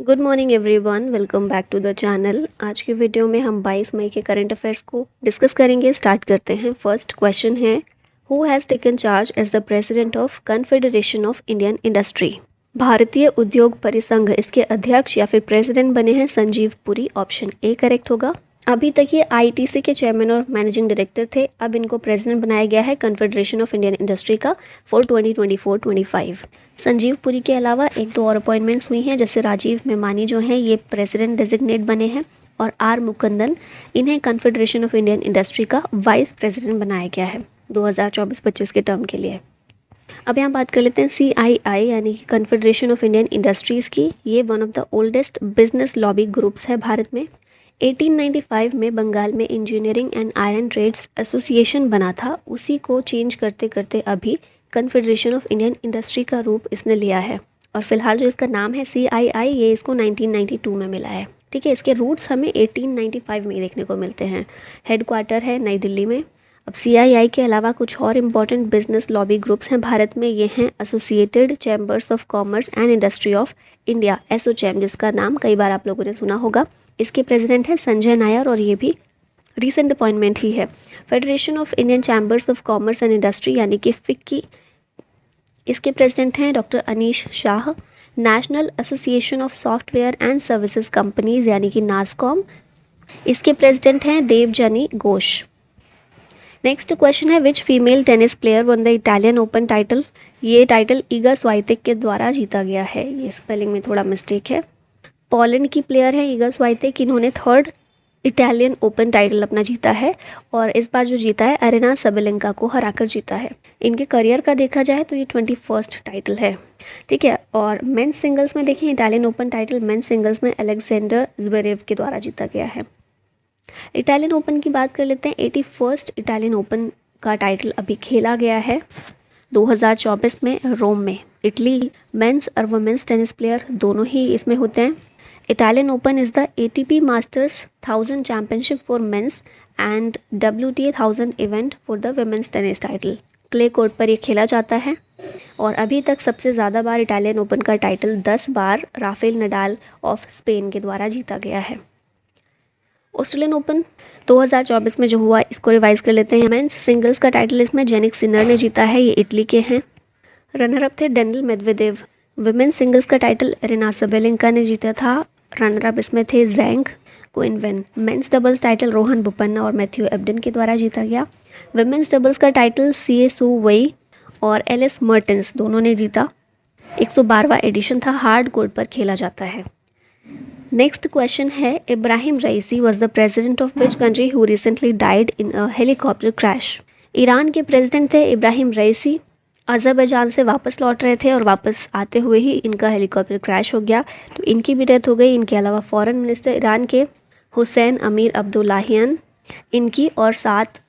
Good morning everyone, welcome back to the channel. आज की video में हम 22 मई के करंट अफेयर्स को डिस्कस करेंगे। स्टार्ट करते हैं। फर्स्ट क्वेश्चन है, who has taken charge as the president of Confederation of Indian Industry. भारतीय उद्योग परिसंघ, इसके अध्यक्ष या फिर प्रेसिडेंट बने हैं Sanjeev Puri. Option A correct होगा। अभी तक ये आईटीसी के चेयरमैन और मैनेजिंग डायरेक्टर थे, अब इनको प्रेसिडेंट बनाया गया है कन्फेडरेशन ऑफ इंडियन इंडस्ट्री का फॉर 2024-25। संजीव पुरी के अलावा एक दो और अपॉइंटमेंट्स हुई हैं, जैसे राजीव मेमानी जो हैं ये प्रेसिडेंट डेजिग्नेट बने हैं और आर मुकुंदन, इन्हें कन्फेडरेशन ऑफ इंडियन इंडस्ट्री का वाइस प्रेसिडेंट बनाया गया है 2024-25 के टर्म के लिए। अब यहाँ बात कर लेते हैं CII यानी कि कन्फेडरेशन ऑफ इंडियन इंडस्ट्रीज़ की। ये one of the oldest business lobby groups है भारत में। 1895 में बंगाल में engineering and iron trades association बना था, उसी को चेंज करते करते अभी कन्फेडरेशन ऑफ इंडियन इंडस्ट्री का रूप इसने लिया है। और फिलहाल जो इसका नाम है CII, ये इसको 1992 में मिला है। ठीक है, इसके रूट्स हमें 1895 में देखने को मिलते हैं। हेडक्वार्टर है नई दिल्ली में। अब CII के अलावा कुछ और इम्पॉर्टेंट बिजनेस लॉबी ग्रुप्स हैं भारत में। ये हैं associated chambers of commerce and industry of India, ASSOCHAM, जिसका नाम कई बार आप लोगों ने सुना होगा। इसके प्रेसिडेंट है संजय नायर और ये भी रीसेंट अपॉइंटमेंट ही है। Federation of Indian chambers of commerce and industry यानी कि फिक्की, इसके प्रेसिडेंट हैं doctor Anish Shah. National association of software and services companies यानी कि नासकॉम, इसके प्रेसिडेंट हैं देवजनी घोष। नेक्स्ट क्वेश्चन है, which female tennis player won the Italian open title. ये टाइटल ईगा स्वाइतेक के द्वारा जीता गया है। ये स्पेलिंग में थोड़ा मिस्टेक है। पोलैंड की प्लेयर है ईगा स्वाइतेक, इन्होंने थर्ड इटालियन ओपन टाइटल अपना जीता है और इस बार जो जीता है अरेना सबेलेंका को हराकर जीता है। इनके करियर का देखा जाए तो ये 21st टाइटल है। ठीक है, और मेंस सिंगल्स में देखें, Italian open title men's singles में अलेक्जेंडर ज़्वेरेव के द्वारा जीता गया है। इटालियन ओपन की बात कर लेते हैं। 81st इटालियन ओपन का टाइटल अभी खेला गया है 2024 में रोम में। इटली मेंस और वुमेंस टेनिस प्लेयर दोनों ही इसमें होते हैं। Italian Open is the ATP masters 1000 championship for men's and WTA 1000 event for the women's tennis title. Clay court पर ये खेला जाता है और अभी तक सबसे ज़्यादा बार इटालियन ओपन का title 10 bar Rafael Nadal of Spain के द्वारा जीता गया है। ऑस्ट्रेलियन ओपन 2024 में जो हुआ, इसको रिवाइज कर लेते हैं। मेंस सिंगल्स का टाइटल इसमें जेनिक सिनर ने जीता है, ये इटली के हैं। रनर अप थे डेनिल मेदवेदेव। वुमेन्स सिंगल्स का टाइटल एरेना सबेलेंका ने जीता था, रनर अप इसमें थे Zheng Qinwen. Men's doubles title Rohan Bopanna और मैथ्यू एब्डन के द्वारा जीता गया। वुमेन्स डबल्स का टाइटल CA सू वई और LS मर्टेंस दोनों ने जीता। 112वां एडिशन था, हार्ड कोर्ट पर खेला जाता है। नेक्स्ट क्वेश्चन है, Ebrahim Raisi was the president of which country who recently died in a helicopter crash. Iran के प्रेसिडेंट थे इब्राहिम रईसी, अज़रबैजान से वापस लौट रहे थे और वापस आते हुए ही इनका हेलीकॉप्टर क्रैश हो गया, तो इनकी भी डेथ हो गई। इनके अलावा फॉरेन मिनिस्टर ईरान के हुसैन अमीर अब्दुल्लाहियन, इनकी और 7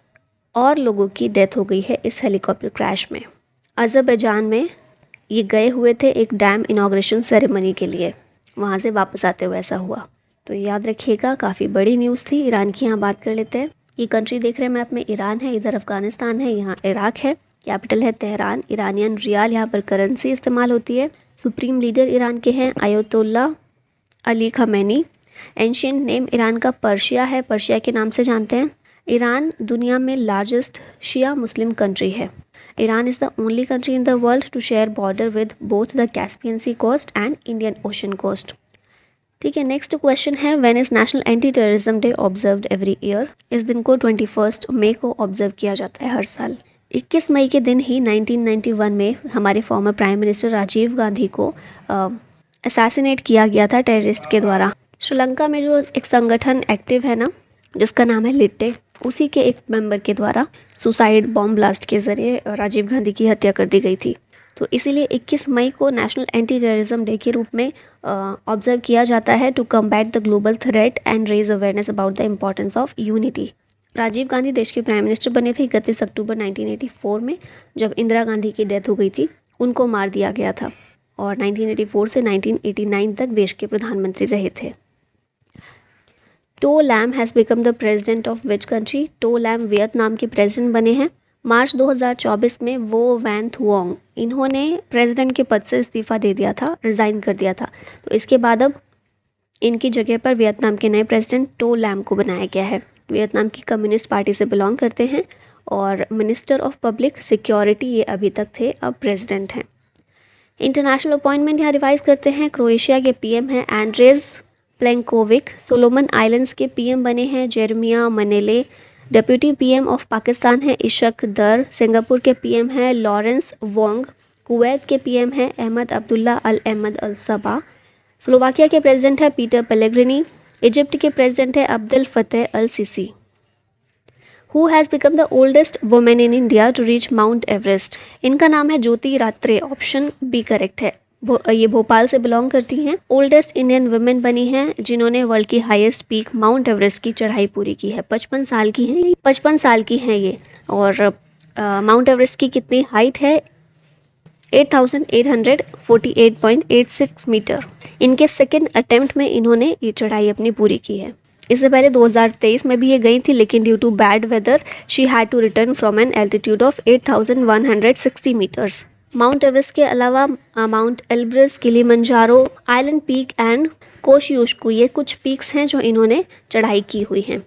और लोगों की डेथ हो गई है इस हेलीकॉप्टर क्रैश में। अज़रबैजान में ये गए हुए थे एक डैम इनाग्रेशन सेरेमनी के लिए, वहाँ से वापस आते हुए ऐसा हुआ, तो याद रखिएगा। काफ़ी बड़ी न्यूज़ थी। ईरान की यहाँ बात कर लेते हैं। ये कंट्री देख रहे हैं मैप में, ईरान है, इधर अफगानिस्तान है, यहाँ इराक है, कैपिटल है तेहरान। ईरानियन रियाल यहाँ पर करेंसी इस्तेमाल होती है। सुप्रीम लीडर ईरान के हैं Ayatollah Ali Khamenei. Ancient name Iran का पर्शिया है, पर्शिया के नाम से जानते हैं। ईरान दुनिया में लार्जेस्ट शिया मुस्लिम कंट्री है। Iran is the only country in the world to share border with both the Caspian sea coast and Indian ocean coast. ठीक है, नेक्स्ट क्वेश्चन है, when is national anti terrorism day observed every year. इस दिन को 21 मई को observe किया जाता है हर साल। 21 मई के दिन ही 1991 में हमारे former prime minister Rajiv Gandhi को असैसिनेट किया गया था टेररिस्ट के द्वारा। श्रीलंका में जो एक संगठन एक्टिव है ना, जिसका नाम है लिट्टे, उसी के एक मेंबर के द्वारा सुसाइड बॉम्ब ब्लास्ट के ज़रिए राजीव गांधी की हत्या कर दी गई थी। तो इसीलिए 21 मई को नेशनल एंटी टेररिज्म डे के रूप में ऑब्जर्व किया जाता है to combat the global threat and raise awareness about the importance of unity. Rajiv Gandhi देश के प्राइम मिनिस्टर बने थे 31 अक्टूबर 1984 में, जब इंदिरा गांधी की डेथ हो गई थी, उनको मार दिया गया था और 1984 से 1989 तक देश के प्रधानमंत्री रहे थे। To Lam has become the president of which country. To Lam Vietnam के प्रेसिडेंट बने हैं। मार्च 2024 में वो वैन थुओंग, इन्होंने प्रेसिडेंट के पद से इस्तीफ़ा दे दिया था, रिज़ाइन कर दिया था। तो इसके बाद अब इनकी जगह पर वियतनाम के नए प्रेसिडेंट टो लैम को बनाया गया है। वियतनाम की कम्युनिस्ट पार्टी से बिलोंग करते हैं और मिनिस्टर ऑफ पब्लिक सिक्योरिटी ये अभी तक थे, अब प्रेसिडेंट हैं। इंटरनेशनल अपॉइंटमेंट यहाँ रिवाइज करते हैं। क्रोएशिया के पीएम हैं एंड्रेज प्लेंकोविक। सोलोमन आइलैंड्स के पीएम बने हैं Jeremiah Manele. Deputy PM of Pakistan है इशक दर। सिंगापुर के पीएम हैं लॉरेंस वोंग। कुवैत के पीएम हैं Ahmad Abdullah al Ahmad al Sabah. Slovakia के प्रेसिडेंट है पीटर पेलेग्रिनी। इजिप्ट के प्रेसिडेंट है Abdel Fattah al Sisi. Who has become the oldest women in India to reach Mount Everest? इनका नाम है Jyoti Ratre, option B correct है। ये भोपाल से बिलोंग करती हैं। ओल्डेस्ट इंडियन वुमेन बनी हैं जिन्होंने वर्ल्ड की हाईएस्ट पीक माउंट एवरेस्ट की चढ़ाई पूरी की है। 55 साल की हैं, 55 साल की हैं ये। और माउंट एवरेस्ट की कितनी हाइट है? 8848.86 मीटर। इनके सेकेंड अटेम्प्ट में इन्होंने ये चढ़ाई अपनी पूरी की है। इससे पहले 2023 में भी ये गई थी, लेकिन due to bad weather she had to return from an altitude of 8160 metres. Mount Everest के अलावा Mount Elbrus, Kilimanjaro, Island Peak and Kosciuszko ये कुछ पीक्स हैं जो इन्होंने चढ़ाई की हुई हैं।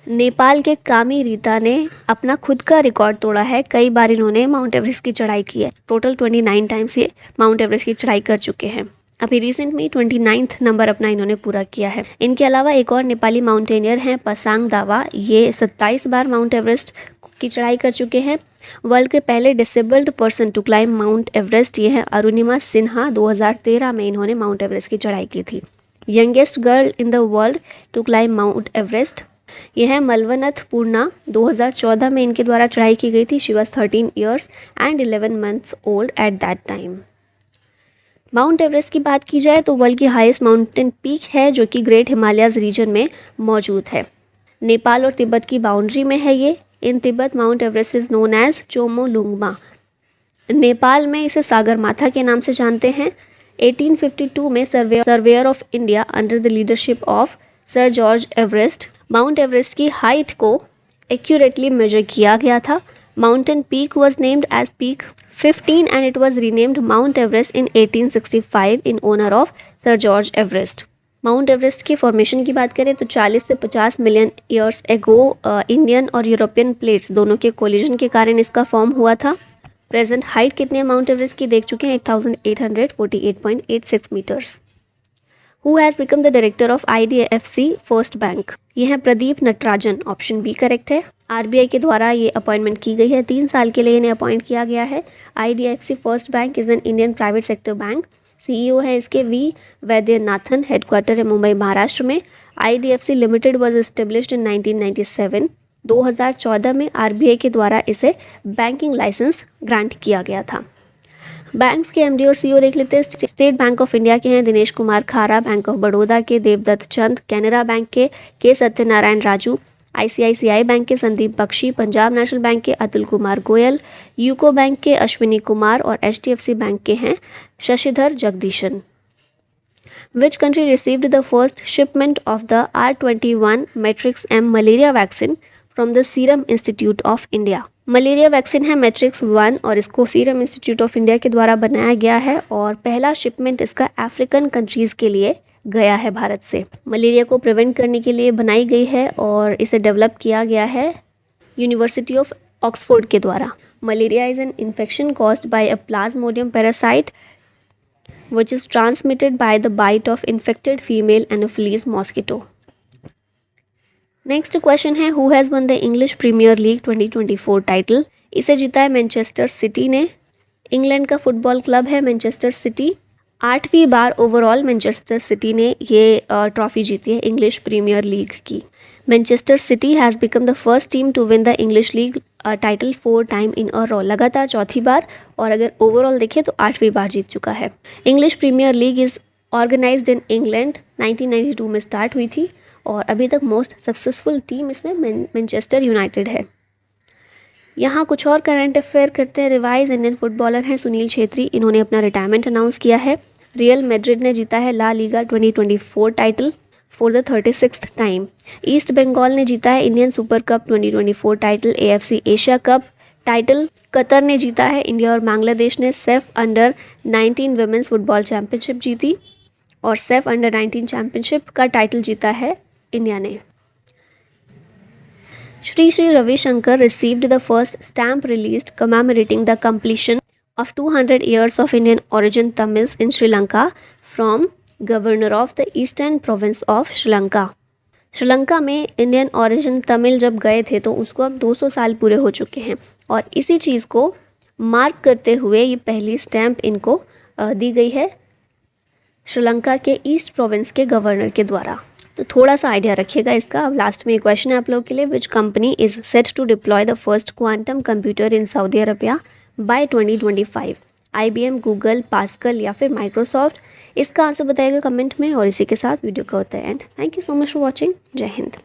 नेपाल के कामी रीता ने अपना खुद का रिकॉर्ड तोड़ा है। कई बार इन्होंने माउंट एवरेस्ट की चढ़ाई की है। टोटल 29 टाइम्स ये माउंट एवरेस्ट की चढ़ाई कर चुके हैं। अभी रिसेंट में 29वां नंबर अपना इन्होंने पूरा किया है। इनके अलावा एक और नेपाली माउंटेनियर हैं पसांग दावा। ये 27 बार माउंट एवरेस्ट की चढ़ाई कर चुके हैं। वर्ल्ड के पहले disabled person to climb Mount Everest ये हैं अरुणिमा सिन्हा। 2013 में इन्होंने माउंट एवरेस्ट की चढ़ाई की थी। Youngest girl in the world to climb Mount Everest यह है मलवनथ पूर्णा। 2014 में इनके द्वारा चढ़ाई की गई थी। She was 13 years and 11 months old at that time. Mount Everest की बात की जाए तो वर्ल्ड की हाईएस्ट माउंटेन पीक है जो कि ग्रेट हिमालयाज रीजन में मौजूद है। नेपाल और तिब्बत की बाउंड्री में है ये। In Tibet Mount Everest is known as Chomolungma. Nepal में इसे सागरमाथा के नाम से जानते हैं। 1852 में surveyor of India under the leadership of Sir George Everest Mount Everest की हाइट को एक्यूरेटली मेजर किया गया था। Mountain peak was named as peak 15 and it was renamed Mount Everest in 1865 in honor of Sir George Everest. Mount Everest की formation की बात करें तो 40 से 50 मिलियन ईयर्स एगो इंडियन और यूरोपियन प्लेट्स दोनों के कोलिजन के कारण इसका फॉर्म हुआ था। प्रेजेंट हाइट कितनी है माउंट एवरेस्ट की देख चुके हैं 1848.86 metres. Who has become the director of IDFC first bank? ये है Pradeep Natarajan, option B correct है। RBI के द्वारा ये अपॉइंटमेंट की गई है। 3 साल के लिए इन्हें अपॉइंट किया गया है। IDFC first bank is an Indian private sector bank. CEO है इसके V वैद्यनाथन। हेडक्वार्टर है मुंबई महाराष्ट्र में। IDFC limited was established in 1997। 2014 में RBI के द्वारा इसे बैंकिंग लाइसेंस ग्रांट किया गया था। बैंक्स के MD और CEO देख लेते हैं। स्टेट बैंक ऑफ इंडिया के हैं दिनेश कुमार खारा। बैंक ऑफ बड़ौदा के देवदत्त चंद। कैनरा बैंक के सत्यनारायण राजू। ICICI बैंक के संदीप बख्शी। पंजाब नेशनल बैंक के अतुल कुमार गोयल। यूको बैंक के अश्विनी कुमार और HDFC बैंक के हैं Shashidhar Jagdishan. Which country received the first shipment of the R21 Matrix M malaria vaccine from the Serum Institute of India? Malaria vaccine है matrix 1 और इसको सीरम इंस्टीट्यूट ऑफ इंडिया के द्वारा बनाया गया है और पहला शिपमेंट इसका अफ्रीकन कंट्रीज़ के लिए गया है भारत से। मलेरिया को प्रिवेंट करने के लिए बनाई गई है और इसे डेवलप किया गया है यूनिवर्सिटी ऑफ ऑक्सफोर्ड के द्वारा। Malaria is an infection caused by a Plasmodium parasite which is transmitted by the bite of infected female Anopheles mosquito. Next question है who has won the English Premier League 2024 title? इसे जीता है Manchester City ने। England का football club है Manchester City. 8वीं बार overall Manchester City ने ये ट्रॉफी जीती है इंग्लिश प्रीमियर लीग की। Manchester City has become the first team to win the English league title 4 time in a row, लगातार चौथी बार, और अगर ओवरऑल देखें तो 8वीं बार जीत चुका है। English Premier League is organised in England. 1992 में स्टार्ट हुई थी और अभी तक मोस्ट सक्सेसफुल टीम इसमें मैनचेस्टर यूनाइटेड है। यहाँ कुछ और करंट अफेयर करते हैं रिवाइज। इंडियन फुटबॉलर हैं सुनील छेत्री, इन्होंने अपना रिटायरमेंट अनाउंस किया है। रियल मैड्रिड ने जीता है La Liga 2024 title for the 36th time. East Bengal ने जीता है Indian Super Cup 2024 title. AFC Asia cup title Qatar ने जीता है। इंडिया और बांग्लादेश ने SAFF under 19 women's football championship जीती। और सेफ अंडर-19 चैंपियनशिप का टाइटल जीता है इंडिया ने। Sri Sri Ravi Shankar received the first stamp released commemorating the completion of 200 years of Indian origin Tamils in Sri Lanka from Governor of the Eastern Province of Sri Lanka। Sri Lanka में Indian origin Tamil जब गए थे तो उसको अब 200 साल पूरे हो चुके हैं और इसी चीज़ को मार्क करते हुए ये पहली स्टैम्प इनको दी गई है श्रीलंका के ईस्ट प्रोविंस के गवर्नर के द्वारा। तो थोड़ा सा आइडिया रखिएगा इसका। अब लास्ट में एक क्वेश्चन है आप लोगों के लिए, which company is set to deploy the first quantum computer in Saudi Arabia by 2025? IBM, Google, Pascal या फिर माइक्रोसॉफ्ट? इसका आंसर बताइएगा कमेंट में। और इसी के साथ वीडियो का होता है and. Thank you so much for watching. जय हिंद।